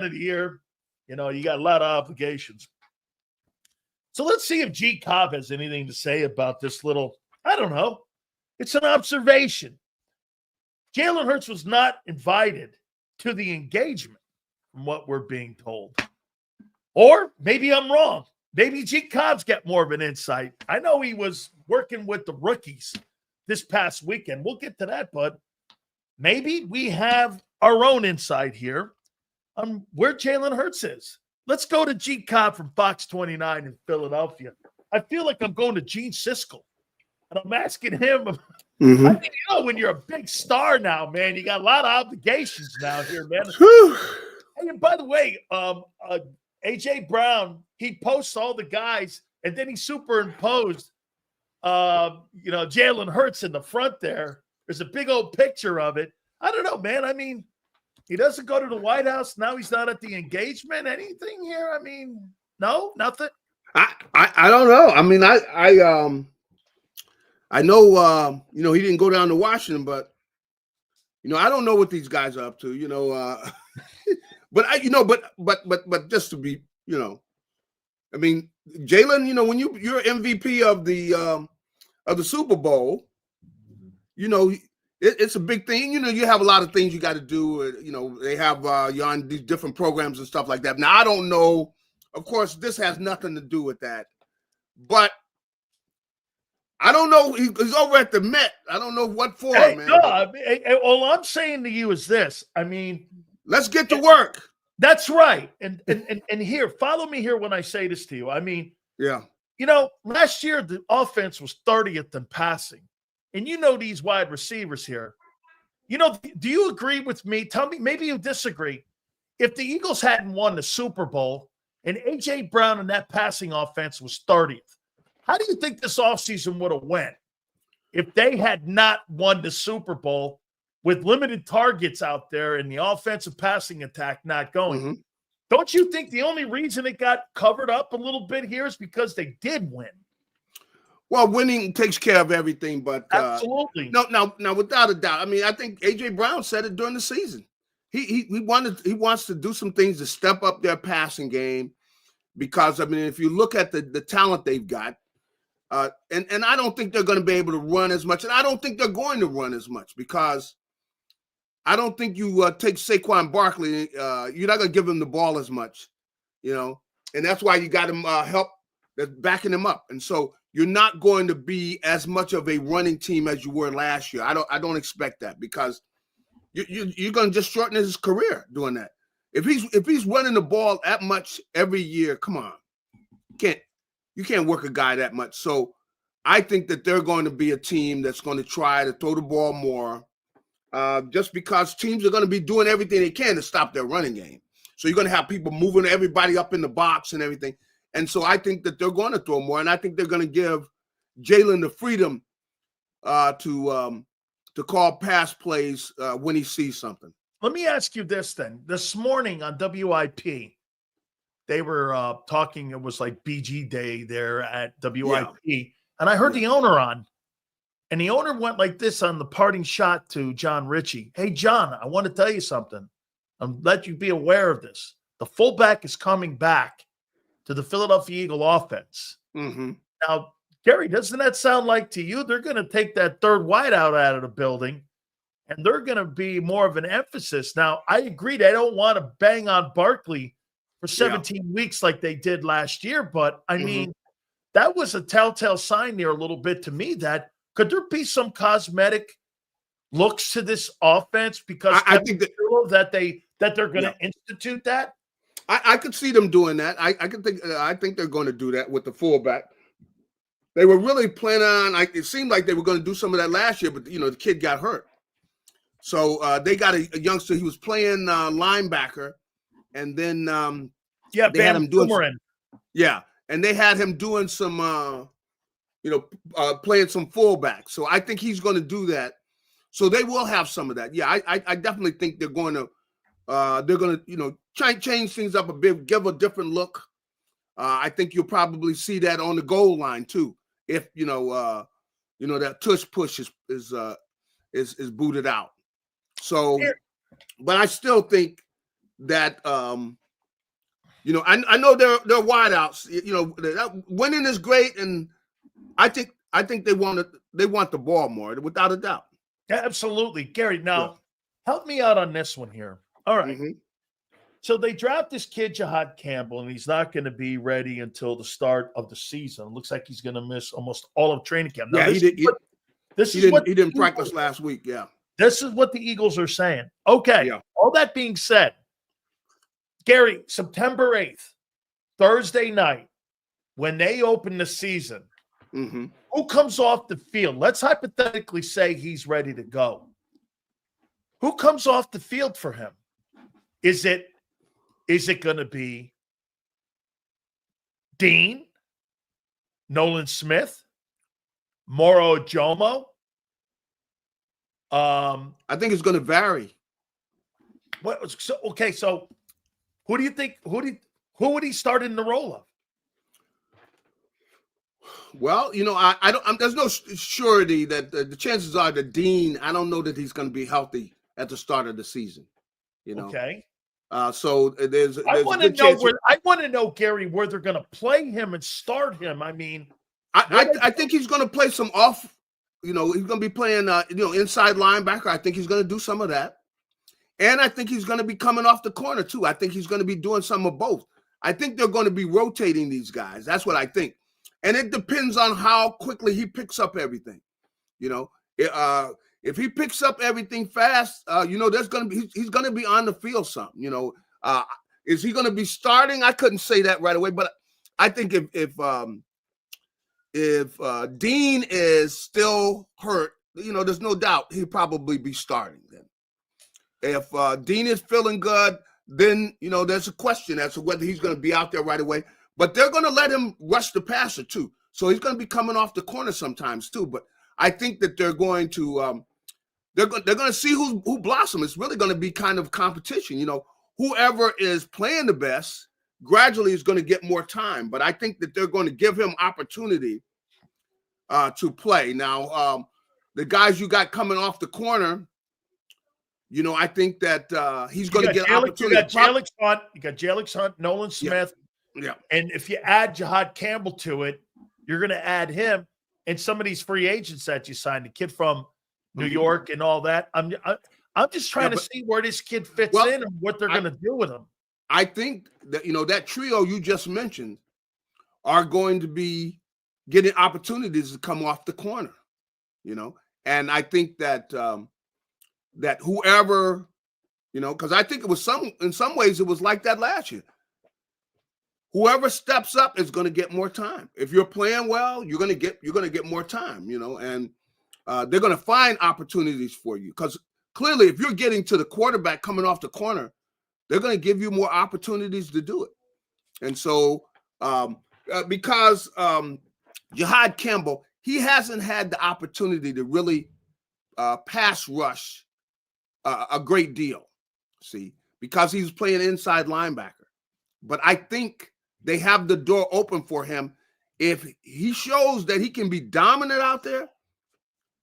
of the year. You know, you got a lot of obligations. So let's see if G. Cobb has anything to say about this little, I don't know. It's an observation. Jalen Hurts was not invited to the engagement, from what we're being told. Or maybe I'm wrong. Maybe G. Cobb's got more of an insight. I know he was working with the rookies this past weekend. We'll get to that, but maybe we have our own insight here on where Jalen Hurts is. Let's go to G. Cobb from Fox 29 in Philadelphia. I feel like I'm going to Gene Siskel, and I'm asking him. I mean, you know, when you're a big star now, man, you got a lot of obligations now here, man. Hey, and by the way, A.J. Brown, he posts all the guys, and then he superimposed, Jalen Hurts in the front there. There's a big old picture of it. I don't know, man. I mean, he doesn't go to the White House. Now he's not at the engagement. Anything here? I mean, no, nothing. I don't know. I mean, I know, he didn't go down to Washington, but, I don't know what these guys are up to, but just to be, I mean, Jalen, when you're MVP of the Super Bowl, it's a big thing. You have a lot of things you got to do. They have you on these different programs and stuff like that. Now, I don't know. Of course, this has nothing to do with that, but I don't know. He's over at the Met. I don't know what for, man. No, all I'm saying to you is this. I mean, let's get to work. That's right. And here, follow me here when I say this to you. I mean, yeah. Last year the offense was 30th in passing. And these wide receivers here. Do you agree with me? Tell me, maybe you disagree. If the Eagles hadn't won the Super Bowl and A.J. Brown and that passing offense was 30th, how do you think this offseason would have went if they had not won the Super Bowl with limited targets out there and the offensive passing attack not going? Mm-hmm. Don't you think the only reason it got covered up a little bit here is because they did win? Well, winning takes care of everything, but absolutely. No, without a doubt. I mean, I think A.J. Brown said it during the season. He wants to do some things to step up their passing game because, I mean, if you look at the talent they've got, and I don't think they're going to be able to run as much, and I don't think they're going to run as much because I don't think you take Saquon Barkley, you're not going to give him the ball as much, and that's why you got him help that's backing him up, and so you're not going to be as much of a running team as you were last year. I don't expect that because you're going to just shorten his career doing that. If he's running the ball that much every year, come on, you can't work a guy that much. So I think that they're going to be a team that's going to try to throw the ball more, just because teams are going to be doing everything they can to stop their running game. So you're going to have people moving everybody up in the box and everything. And so I think that they're going to throw more, and I think they're going to give Jalen the freedom to call pass plays when he sees something. Let me ask you this then. This morning on WIP, they were talking. It was like BG Day there at WIP, and I heard the owner on, and the owner went like this on the parting shot to John Ritchie. Hey, John, I want to tell you something. I'll let you be aware of this. The fullback is coming back to the Philadelphia Eagle offense. Mm-hmm. Now, Garry, doesn't that sound like to you they're going to take that third wideout out of the building and they're going to be more of an emphasis? Now, I agree they don't want to bang on Barkley for 17 weeks like they did last year, but, I mean, that was a telltale sign there a little bit to me that could there be some cosmetic looks to this offense because I think that they're going to institute that? I could see them doing that. I think they're going to do that with the fullback. They were really planning on. It seemed like they were going to do some of that last year, but the kid got hurt. So they got a youngster. He was playing linebacker, and then they had him doing and they had him doing some playing some fullback. So I think he's going to do that. So they will have some of that. Yeah, I definitely think they're going to try and change things up a bit, give a different look. I think you'll probably see that on the goal line too, if that tush push is booted out. So, but I still think that you know, I know they're wideouts. You know, winning is great, and I think they want the ball more, without a doubt. Absolutely, Gary. Now, help me out on this one here. All right. Mm-hmm. So they draft this kid, Jihaad Campbell, and he's not going to be ready until the start of the season. It looks like he's going to miss almost all of training camp. Now, Yeah, he didn't practice last week. Yeah. This is what the Eagles are saying. Okay. Yeah. All that being said, Gary, September 8th, Thursday night, when they open the season, mm-hmm. who comes off the field? Let's hypothetically say he's ready to go. Who comes off the field for him? Is it going to be Dean, Nolan Smith, Moro Jomo? I think it's going to vary. So who do you think? Who would he start in the role of? Well, you know, I don't. There's no surety that the chances are that Dean. I don't know that he's going to be healthy at the start of the season. You know. Okay. So there's. I want to know where. I want to know, Gary, where they're going to play him and start him. I mean, I think he's going to play some off. You know, he's going to be playing. You know, inside linebacker. I think he's going to do some of that, and I think he's going to be coming off the corner too. I think he's going to be doing some of both. I think they're going to be rotating these guys. That's what I think, and it depends on how quickly he picks up everything. You know, if he picks up everything fast, you know, he's going to be on the field some. You know, is he going to be starting? I couldn't say that right away, but I think if Dean is still hurt, you know, there's no doubt he'll probably be starting then. If Dean is feeling good, then, you know, there's a question as to whether he's going to be out there right away. But they're going to let him rush the passer too. So he's going to be coming off the corner sometimes too. But I think that they're going to they're going to see who blossoms. It's really going to be kind of competition. You know, whoever is playing the best gradually is going to get more time. But I think that they're going to give him opportunity to play. Now, the guys you got coming off the corner, you know, I think that he's going to get opportunity. You got Jalen Hunt, Nolan Smith. Yeah. And if you add Jihaad Campbell to it, you're going to add him and some of these free agents that you signed, the kid from New York and all that. I'm just trying to see where this kid fits in and what they're going to do with him. I think that, you know, that trio you just mentioned are going to be getting opportunities to come off the corner, you know, and I think that that whoever, you know, because I think it was in some ways it was like that last year. Whoever steps up is going to get more time. If you're playing well, you're going to get more time, you know, and they're going to find opportunities for you because clearly, if you're getting to the quarterback coming off the corner, they're going to give you more opportunities to do it. And so, because Jihaad Campbell, he hasn't had the opportunity to really pass rush a great deal, see, because he's playing inside linebacker. But I think they have the door open for him. If he shows that he can be dominant out there,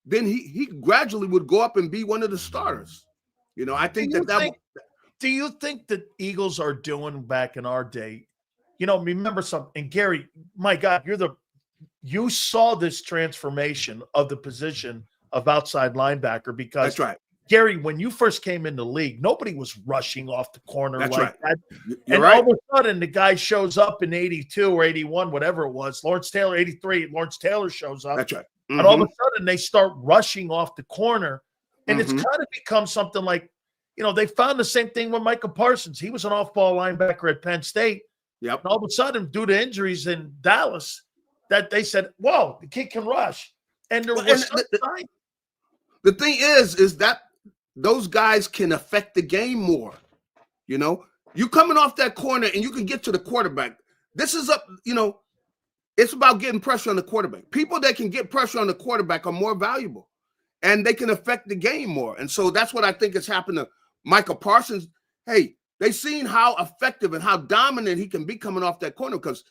then he gradually would go up and be one of the starters. You know, I think do you think that Eagles are doing back in our day? You know, remember something, and Gary, my God, you saw this transformation of the position of outside linebacker because that's right. Gary, when you first came in the league, nobody was rushing off the corner that's like right. that. And all of a sudden, the guy shows up in 82 or 81, whatever it was. Lawrence Taylor, 83. Lawrence Taylor shows up. That's right. And all of a sudden, they start rushing off the corner. And it's kind of become something like, you know, they found the same thing with Micah Parsons. He was an off-ball linebacker at Penn State. Yep. And all of a sudden, due to injuries in Dallas, that they said, whoa, the kid can rush. And there was the thing is that those guys can affect the game more. You know, you coming off that corner and you can get to the quarterback. This is you know, it's about getting pressure on the quarterback. People that can get pressure on the quarterback are more valuable and they can affect the game more. And so that's what I think has happened to Micah Parsons. Hey, they've seen how effective and how dominant he can be coming off that corner because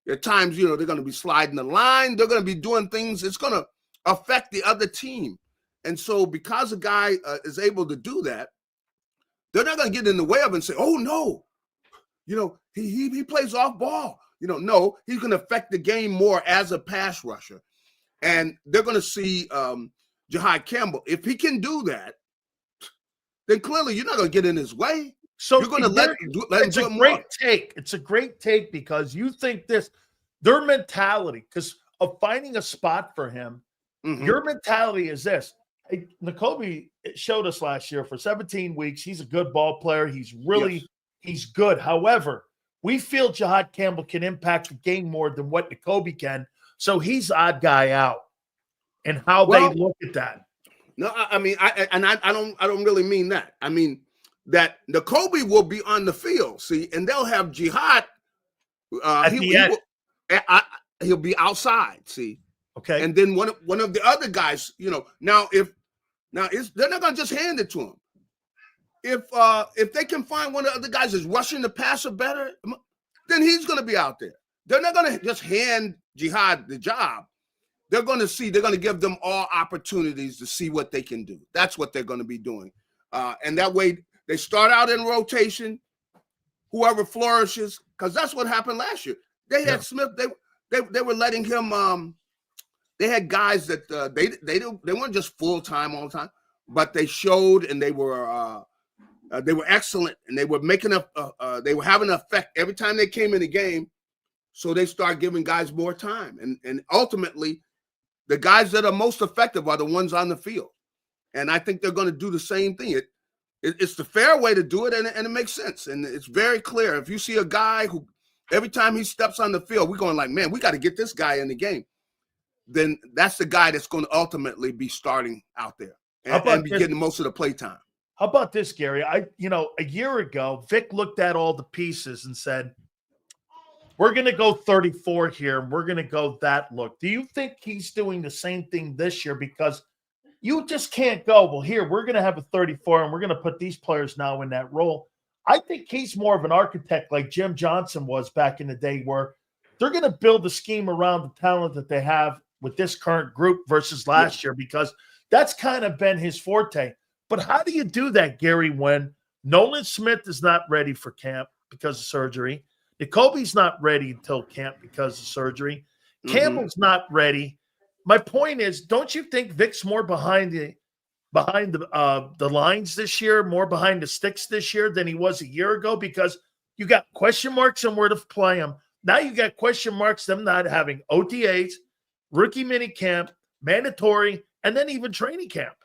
at times, you know, they're going to be sliding the line. They're going to be doing things. It's going to affect the other team. And so because a guy is able to do that, they're not going to get in the way of it and say, "Oh no, he plays off ball." No, he's going to affect the game more as a pass rusher, and they're going to see Jihaad Campbell. If he can do that, then clearly you're not going to get in his way. So you're going to let him do it more. It's a great take because you think their mentality, because of finding a spot for him, your mentality is this. Hey, Nakobe showed us last year for 17 weeks. He's a good ball player. He's good. However, we feel Jihaad Campbell can impact the game more than what Nakobe can. So he's odd guy out. And how they look at that. No, I mean, I don't really mean that. I mean that Nakobe will be on the field, see, and they'll have Jihaad. He'll be outside, see. Okay. And then one of the other guys, now they're not gonna just hand it to him. If they can find one of the other guys that's rushing the passer better, then he's gonna be out there. They're not gonna just hand Jihaad the job. They're gonna give them all opportunities to see what they can do. That's what they're gonna be doing. And that way they start out in rotation, whoever flourishes, because that's what happened last year. They had Smith, they were letting him they had guys that they weren't just full-time all the time, but they showed and they were excellent and they were they were having an effect every time they came in the game. So they start giving guys more time. And ultimately, the guys that are most effective are the ones on the field. And I think they're going to do the same thing. It's the fair way to do it, and it makes sense. And it's very clear. If you see a guy who every time he steps on the field, we're going like, man, we got to get this guy in the game. Then that's the guy that's going to ultimately be starting out there and be getting most of the play time. How about this, Gary? A year ago, Vic looked at all the pieces and said, we're going to go 34 here, and we're going to go that look. Do you think he's doing the same thing this year? Because you just can't go, well, here, we're going to have a 34, and we're going to put these players now in that role. I think he's more of an architect like Jim Johnson was back in the day, where they're going to build the scheme around the talent that they have with this current group versus last year, because that's kind of been his forte. But how do you do that, Gary, when Nolan Smith is not ready for camp because of surgery? Nakobe's not ready until camp because of surgery. Campbell's not ready. My point is, don't you think Vic's more behind the lines this year, more behind the sticks this year than he was a year ago? Because you got question marks on where to play him. Now you got question marks them not having OTAs, rookie mini camp, mandatory, and then even training camp.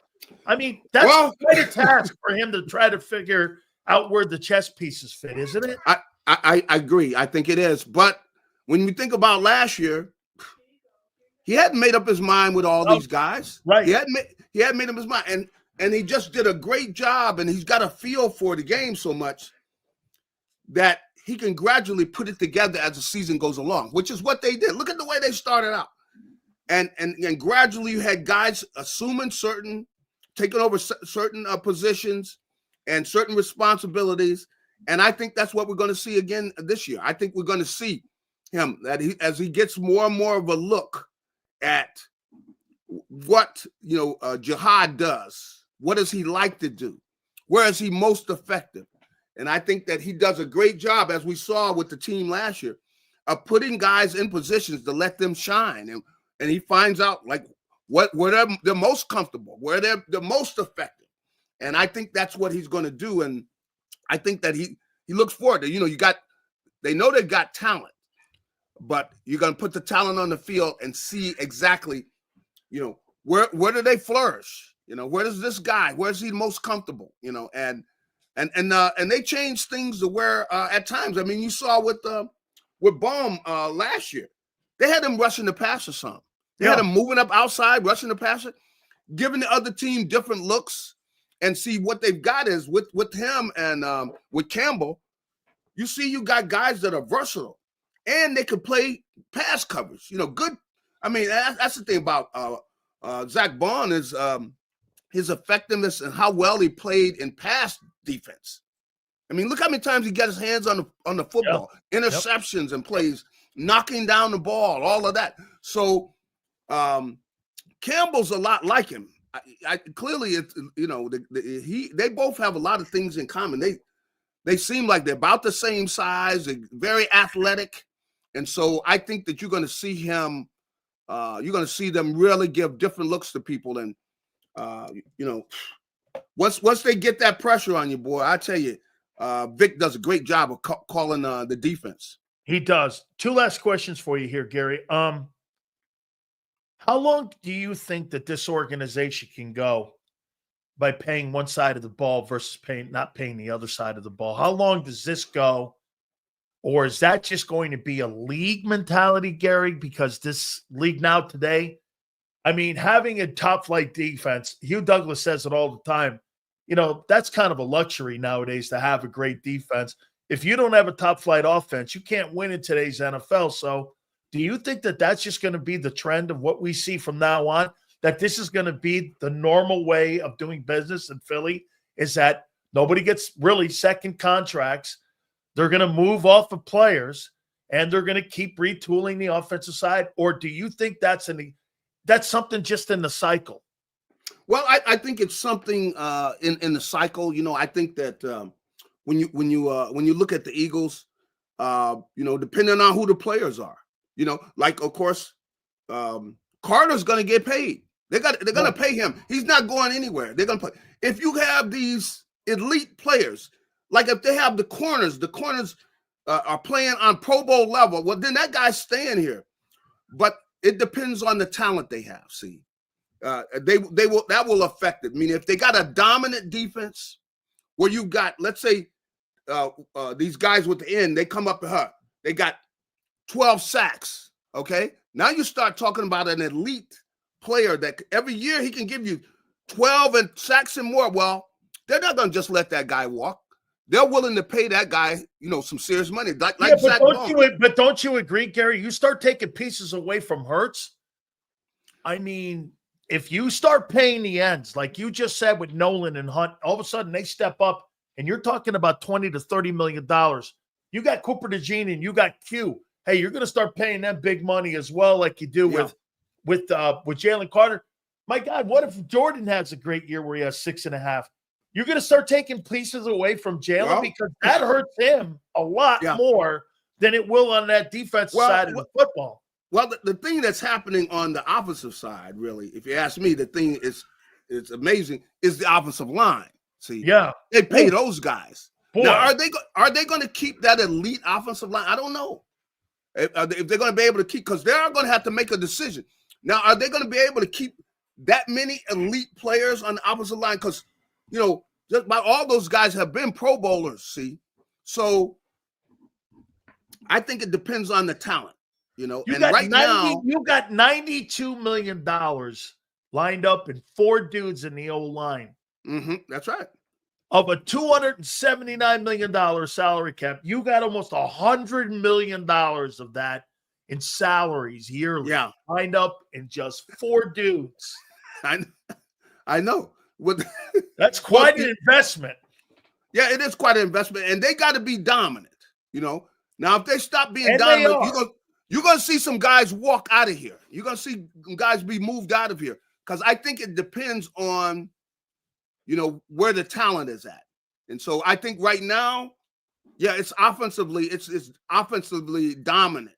I mean, that's quite a task for him to try to figure out where the chess pieces fit, isn't it? I agree. I think it is. But when we think about last year, he hadn't made up his mind with all these guys. Right. He hadn't made up his mind. And he just did a great job, and he's got a feel for the game so much that he can gradually put it together as the season goes along, which is what they did. Look at the way they started out. And gradually you had guys taking over certain positions and certain responsibilities. And I think that's what we're going to see again this year. I think we're going to see him as he gets more and more of a look at what Jihaad does. What does he like to do? Where is he most effective? And I think that he does a great job, as we saw with the team last year, of putting guys in positions to let them shine. And he finds out where they're most comfortable, where they're the most effective. And I think that's what he's going to do. And I think that he looks forward to, they know they've got talent, but you're going to put the talent on the field and see exactly, where do they flourish? Where does this guy, where's he most comfortable? And they changed things to where at times, I mean, you saw with Baum last year, they had him rushing the passer some. They had him moving up outside, rushing the passer, giving the other team different looks. And see what they've got is with him and with Campbell, you got guys that are versatile and they can play pass coverage. Good. I mean, that's the thing about Zach Bond is his effectiveness and how well he played in pass defense. I mean, look how many times he got his hands on the football, interceptions and plays, knocking down the ball, all of that. So Campbell's a lot like him. clearly, it's, they both have a lot of things in common. They seem like they're about the same size. They're very athletic, and so I think that you're going to see him. You're going to see them really give different looks to people, and once they get that pressure on you, boy, I tell you, Vic does a great job of calling the defense. He does. Two last questions for you here, Gary. How long do you think that this organization can go by paying one side of the ball versus not paying the other side of the ball? How long does this go? Or is that just going to be a league mentality, Gary? Because this league now today, I mean, having a top flight defense, Hugh Douglas says it all the time, that's kind of a luxury nowadays to have a great defense. If you don't have a top flight offense, you can't win in today's NFL. So do you think that that's just going to be the trend of what we see from now on, that this is going to be the normal way of doing business in Philly, is that nobody gets really second contracts? They're going to move off of players and they're going to keep retooling the offensive side? Or do you think that's something just in the cycle? Well, I think it's something in the cycle. I think that when you look at the Eagles, depending on who the players are, like of course, Carter's going to get paid. They're going to pay him. He's not going anywhere. They're going to play. If you have these elite players, like if they have the corners are playing on Pro Bowl level, well, then that guy's staying here. But it depends on the talent they have. See, that will affect it. I mean, if they got a dominant defense, where you got, let's say, these guys with the end, they come up to her, they got 12 sacks. Okay, now you start talking about an elite player that every year he can give you 12 and sacks and more. Well, they're not going to just let that guy walk. They're willing to pay that guy, some serious money. But don't you agree, Gary? You start taking pieces away from Hurts. I mean, if you start paying the ends, like you just said with Nolan and Hunt, all of a sudden they step up, and you're talking about $20 to $30 million. You got Cooper DeJean and you got Q. Hey, you're going to start paying them big money as well, like you do with Jalen Carter. My God, what if Jordan has a great year where he has 6.5? You're going to start taking pieces away from Jalen because that hurts him a lot more than it will on that defensive side of the football. Well, the thing that's happening on the offensive side, really, if you ask me, the thing is amazing, is the offensive line. See, they pay those guys. Now, are they going to keep that elite offensive line? I don't know if they're going to be able to keep, because they are going to have to make a decision. Now, are they going to be able to keep that many elite players on the offensive line? Because just about all those guys have been Pro Bowlers. See, so I think it depends on the talent. And right now you got $92 million lined up in 4 dudes in the O-line. Mm-hmm, that's right. Of a $279 million salary cap, you got almost $100 million of that in salaries yearly lined up in just 4 dudes. I know. That's quite an investment. Yeah, it is quite an investment, and they got to be dominant. Now if they stop being dominant, you're gonna see some guys walk out of here. You're gonna see guys be moved out of here, because I think it depends on where the talent is at. And so I think right now, it's offensively dominant,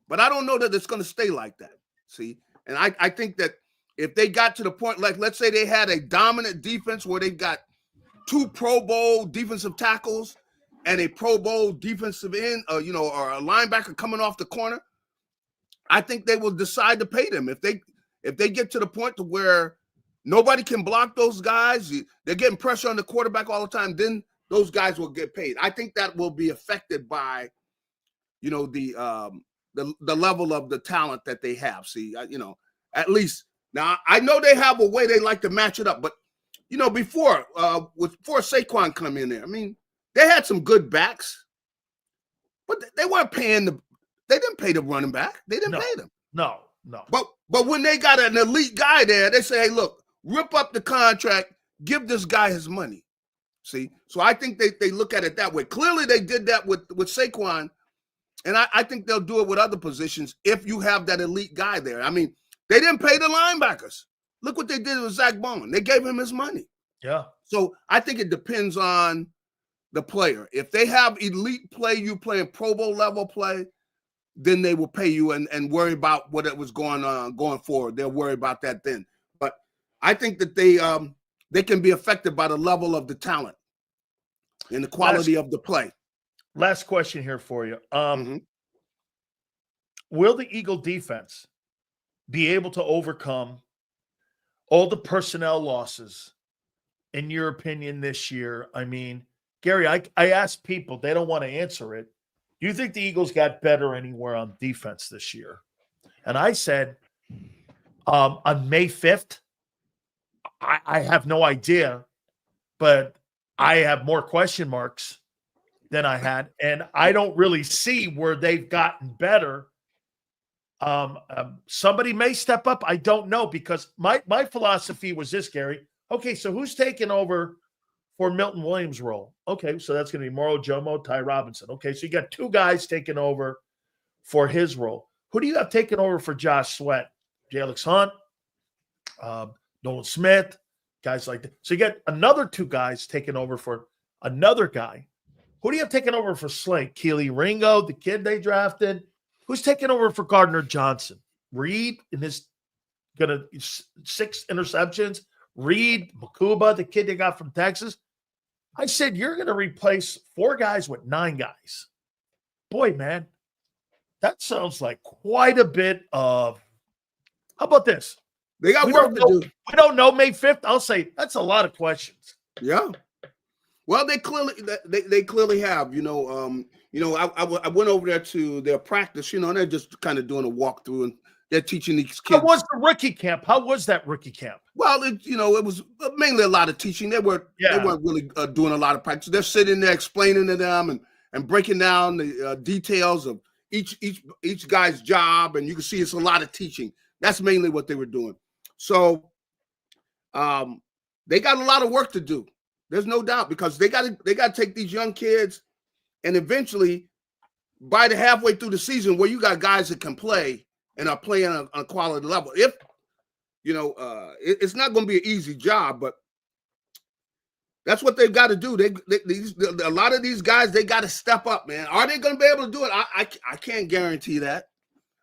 but I don't know that it's going to stay like that. See, and I think that if they got to the point, like let's say they had a dominant defense where they've got 2 Pro Bowl defensive tackles and a Pro Bowl defensive end, or a linebacker coming off the corner, I think they will decide to pay them. If they get to the point to where nobody can block those guys, they're getting pressure on the quarterback all the time, then those guys will get paid. I think that will be affected by, the level of the talent that they have. See, at least now I know they have a way they like to match it up, but before Saquon come in there, I mean, they had some good backs, but they weren't paying they didn't pay the running back. They didn't pay them. No. But when they got an elite guy there, they say, hey, look, rip up the contract, give this guy his money. See? So I think they look at it that way. Clearly they did that with Saquon, and I think they'll do it with other positions if you have that elite guy there. I mean, they didn't pay the linebackers. Look what they did with Zach Bowman. They gave him his money. Yeah. So I think it depends on the player. If they have elite play, you playing Pro Bowl level play, then they will pay you and worry about what it was going forward. They'll worry about that then. But I think that they can be affected by the level of the talent and the quality of the play. Last question here for you. Will the Eagle defense be able to overcome all the personnel losses, in your opinion, this year? I mean, Gary, I asked people, they don't want to answer it. Do you think the Eagles got better anywhere on defense this year? And I said, on May 5th, I have no idea, but I have more question marks than I had, and I don't really see where they've gotten better. Somebody may step up. I don't know, because my philosophy was this, Gary. Okay, so who's taking over for Milton Williams' role? Okay, so that's going to be Moro Jomo, Ty Robinson. Okay, so you got two guys taking over for his role. Who do you have taking over for Josh Sweat? Alex Hunt, Nolan Smith, guys like that. So you got another two guys taking over for another guy. Who do you have taking over for Slate? Keely Ringo, the kid they drafted. Who's taking over for Gardner Johnson? Reed in his gonna 6 interceptions. Reed, Makuba, the kid they got from Texas. I said, you're going to replace 4 guys with 9 guys. Boy, man, that sounds like quite a bit of. How about this? They got work to do. We don't know May 5th. I'll say that's a lot of questions. Yeah. Well, they clearly have. I went over there to their practice. And they're just kind of doing a walkthrough, and they're teaching these kids. How was the rookie camp? How was that rookie camp? Well, it was mainly a lot of teaching. They weren't really doing a lot of practice. They're sitting there explaining to them and breaking down the details of each guy's job, and you can see it's a lot of teaching. That's mainly what they were doing. So, they got a lot of work to do. There's no doubt, because they got to take these young kids, and eventually, by the halfway through the season, where you got guys that can play and are playing on a quality level. If it's not going to be an easy job, but that's what they've got to do. A lot of these guys, they got to step up, man. Are they going to be able to do it? I can't guarantee that.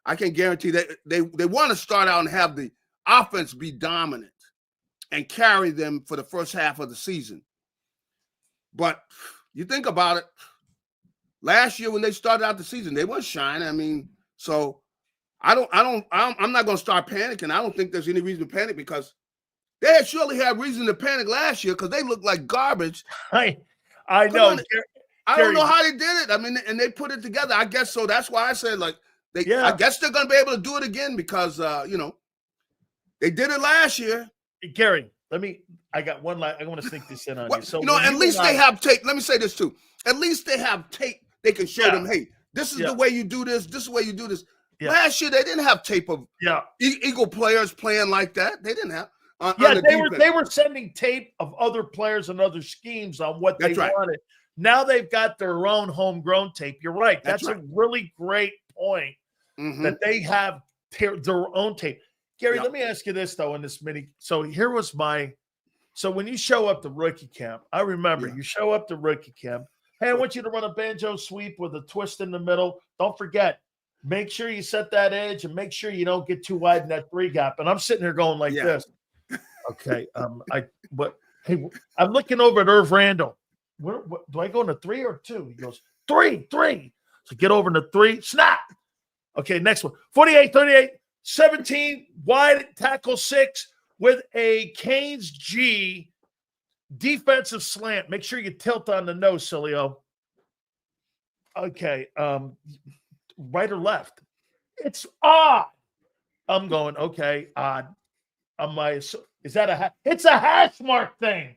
I can guarantee that they want to start out and have the offense be dominant and carry them for the first half of the season. But you think about it, last year when they started out the season, they weren't shining. I mean, so I'm not going to start panicking. I don't think there's any reason to panic, because they surely had reason to panic last year, because they looked like garbage. I know. I don't know how they did it. I mean, and they put it together. I guess so. That's why I said, I guess they're going to be able to do it again, because they did it last year. Gary, I got one last. I want to sneak this in on you. So at least they have tape. Let me say this too. At least they have tape. They can show them, hey, this is the way you do this. This is the way you do this. Yeah. Last year they didn't have tape of Eagle players playing like that. They didn't have. They were sending tape of other players and other schemes on what they wanted. Now they've got their own homegrown tape. You're right. That's a really great point, that they have their own tape. Gary, let me ask you this, though, in this mini. So here was so when you show up to rookie camp, I remember you show up to rookie camp. Hey, I want you to run a banjo sweep with a twist in the middle. Don't forget, make sure you set that edge and make sure you don't get too wide in that 3 gap. And I'm sitting here going like this. Okay. I'm looking over at Irv Randall. What, do I go into 3 or 2? He goes, 3. So get over into 3. Snap. Okay, next one. 48, 38. 17, wide tackle 6 with a Canes G defensive slant. Make sure you tilt on the nose, Sileo. Okay, right or left? It's odd. I'm going, okay, odd. Is that it's a hash mark thing.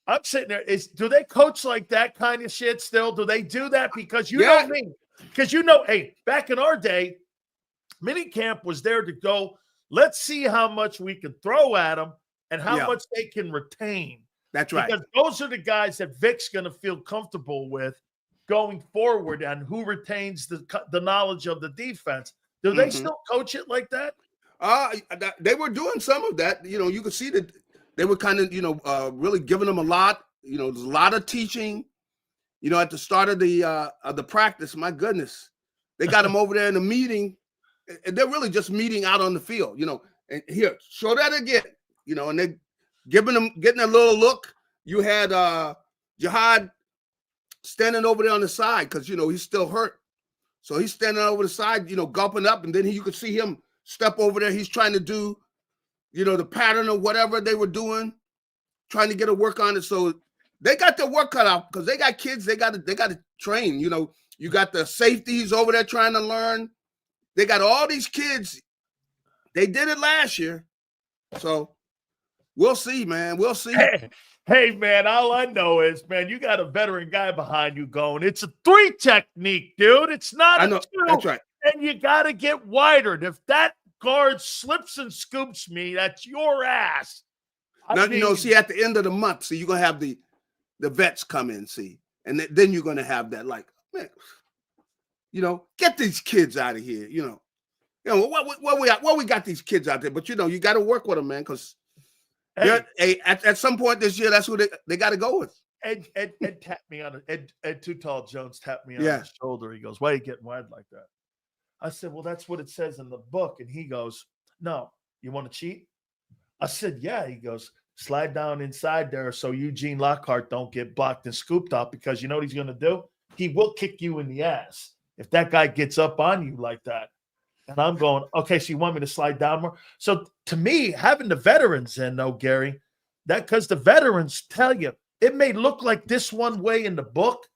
I'm sitting there. Do they coach like that kind of shit still? Do they do that? Because know me. Because hey, back in our day, minicamp was there to go, let's see how much we can throw at them and how much they can retain. That's right. Because those are the guys that Vic's going to feel comfortable with going forward, and who retains the knowledge of the defense. Do they still coach it like that? They were doing some of that. You could see that they were kind of, really giving them a lot. There's a lot of teaching. At the start of the practice, my goodness, they got them over there in the meeting, and they're really just meeting out on the field. And here, show that again. And they're getting a little look. You had Jihaad standing over there on the side because he's still hurt. So he's standing over the side, gulping up, and then you could see him step over there. He's trying to do, the pattern or whatever they were doing, trying to get a work on it. So they got their work cut out because they got kids. They got to train. You got the safeties over there trying to learn. They got all these kids. They did it last year. So we'll see, man. We'll see. Hey, man, all I know is, man, you got a veteran guy behind you going, it's a 3 technique, dude. It's not a 2. That's right. And you got to get wider. And if that guard slips and scoops me, that's your ass. See, at the end of the month, you're going to have the vets come in, and then you're going to have that, like, man, get these kids out of here, what we got these kids out there, but you got to work with them, man, because at some point this year, that's who they got to go with. Ed tapped me on it. Ed Too Tall Jones tapped me on the shoulder. He goes, "Why are you getting wide like that?" I said, "Well, that's what it says in the book." And he goes, "No, you want to cheat?" I said, "Yeah." He goes, "Slide down inside there so Eugene Lockhart don't get blocked and scooped up, because you know what he's going to do? He will kick you in the ass if that guy gets up on you like that." And I'm going, okay, so you want me to slide down more? So to me, having the veterans in, though, Gary, that because the veterans tell you, it may look like this one way in the book,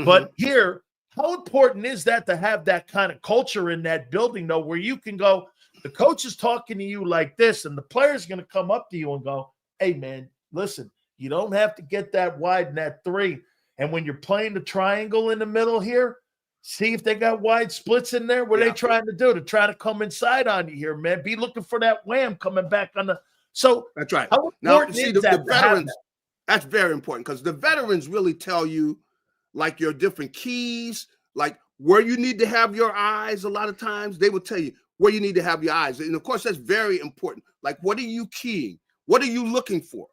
but here, how important is that to have that kind of culture in that building, though, where you can go, the coach is talking to you like this, and the player's going to come up to you and go, "Hey, man, listen, you don't have to get that wide in that 3. And when you're playing the triangle in the middle here, see if they got wide splits in there. What are they trying to do? To try to come inside on you here, man. Be looking for that wham coming back on the – so that's right. Now, see, the veterans, that's very important because the veterans really tell you, like, your different keys, like where you need to have your eyes. A lot of times they will tell you where you need to have your eyes. And, of course, that's very important. Like, what are you keying? What are you looking for?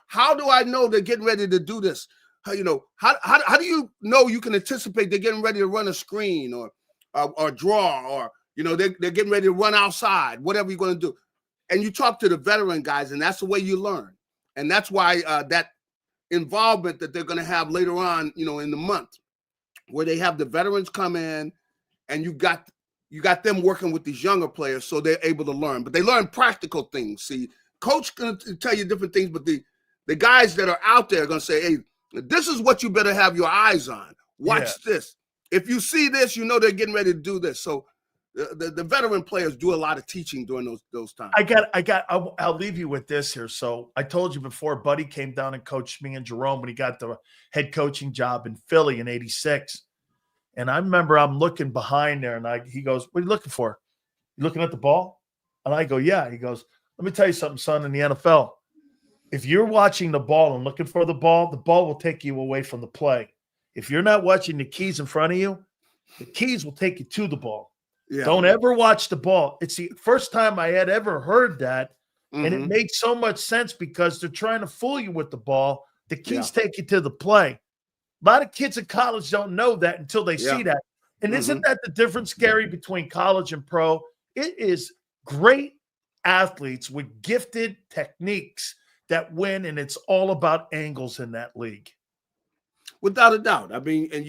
How do I know they're getting ready to do this? How do you know you can anticipate they're getting ready to run a screen or draw, or they're getting ready to run outside, whatever you're going to do. And you talk to the veteran guys, and that's the way you learn. And that's why that involvement that they're going to have later on, in the month, where they have the veterans come in, and you got them working with these younger players, so they're able to learn. But they learn practical things. See, coach going to tell you different things, but the guys that are out there are going to say, "Hey, this is what you better have your eyes on. Watch this. If you see this, they're getting ready to do this." So the veteran players do a lot of teaching during those times. I'll leave you with this here. So I told you before, Buddy came down and coached me and Jerome when he got the head coaching job in Philly in '86. And I remember I'm looking behind there, and he goes, "What are you looking for? You looking at the ball?" And I go, "Yeah." He goes, "Let me tell you something, son, in the NFL. If you're watching the ball and looking for the ball will take you away from the play. If you're not watching the keys in front of you, the keys will take you to the ball. Yeah. Don't ever watch the ball." It's the first time I had ever heard that, and it made so much sense because they're trying to fool you with the ball. The keys take you to the play. A lot of kids in college don't know that until they see that. And isn't that the difference, Gary, between college and pro? It is great athletes with gifted techniques that win, and it's all about angles in that league. Without a doubt. I mean, and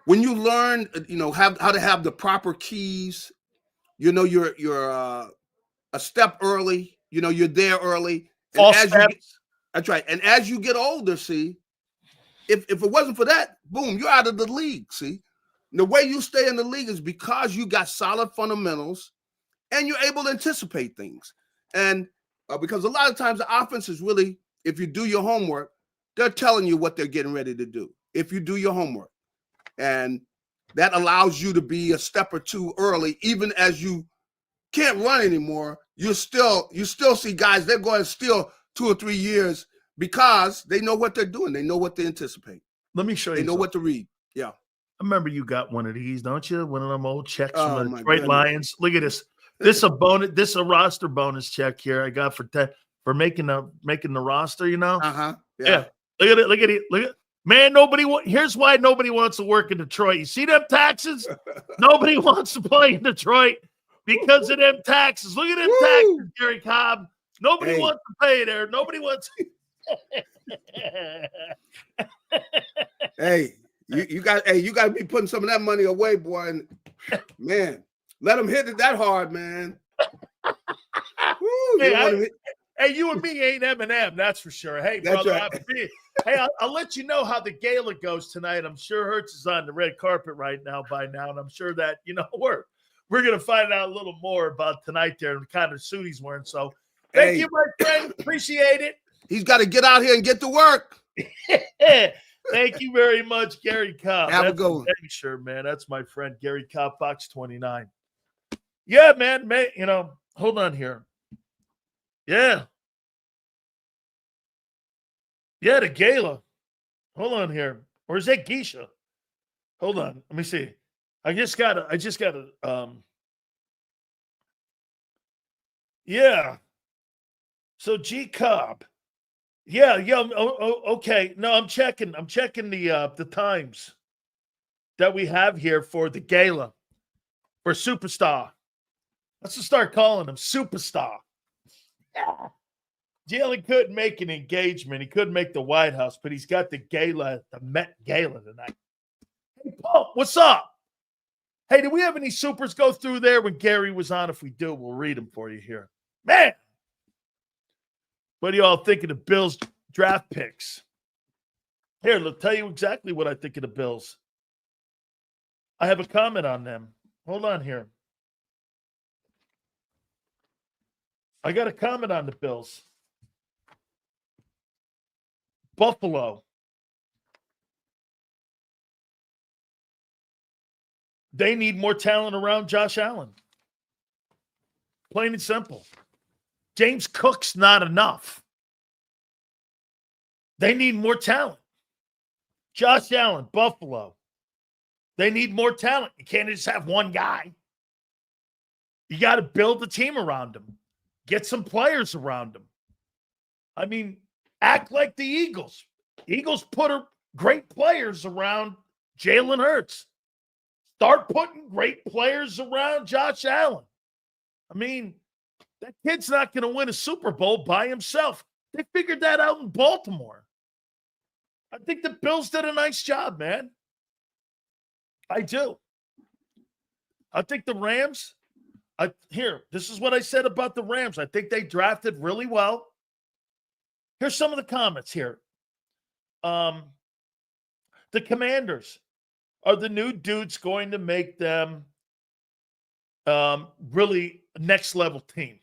when you learn, how to have the proper keys, you're a step early. You're there early. That's right. And as you get older, see, if it wasn't for that, boom, you're out of the league. See, the way you stay in the league is because you got solid fundamentals, and you're able to anticipate things. And because a lot of times the offense is really, if you do your homework, they're telling you what they're getting ready to do. If you do your homework, and that allows you to be a step or two early, even as you can't run anymore, you still see guys, they're going to still 2 or 3 years because they know what they're doing. They know what they anticipate. Let me show you. They know what to read. Yeah. I remember you got one of these, don't you? One of them old checks from the Detroit Lions. Look at this. This a roster bonus check here I got for making the roster, you know? Yeah. Look at it. Man, here's why nobody wants to work in Detroit. You see them taxes? Nobody wants to play in Detroit because of them taxes. Look at them taxes, Garry Cobb. Nobody wants to pay there. Nobody wants Hey, you got to be putting some of that money away, boy. And man, let them hit it that hard, man. Woo, hey, you and me ain't Eminem, that's for sure. Hey, that's brother, right. I'll let you know how the gala goes tonight. I'm sure Hurts is on the red carpet right now by now, and I'm sure that we're gonna find out a little more about tonight there and the kind of suit he's wearing. So, thank you, my friend. Appreciate it. He's got to get out here and get to work. Thank you very much, Garry Cobb. Have a good one. Sure, man. That's my friend Garry Cobb, Fox 29. Yeah, man. Hold on here. Yeah. Yeah, the gala. Hold on here. Or is that Geisha? Hold on. Let me see. I just gotta yeah. So Cobb. Yeah. Okay. No, I'm checking the times that we have here for the gala for Superstar. Let's just start calling him Superstar. Yeah. Jalen couldn't make an engagement. He couldn't make the White House, but he's got the gala, the Met Gala tonight. Hey, Paul, what's up? Hey, did we have any supers go through there when Garry was on? If we do, we'll read them for you here. Man, what do you all think of the Bills draft picks? Here, I'll tell you exactly what I think of the Bills. I have a comment on them. Hold on here. I got a comment on the Bills. Buffalo. They need more talent around Josh Allen. Plain and simple. James Cook's not enough. They need more talent. Josh Allen, Buffalo. They need more talent. You can't just have one guy. You got to build the team around him. Get some players around him. I mean, act like the Eagles. Eagles put great players around Jalen Hurts. Start putting great players around Josh Allen. I mean, that kid's not going to win a Super Bowl by himself. They figured that out in Baltimore. I think the Bills did a nice job, man. I do. I think the Rams, this is what I said about the Rams. I think they drafted really well. Here's some of the comments here. The Commanders. Are the new dudes going to make them really next level team?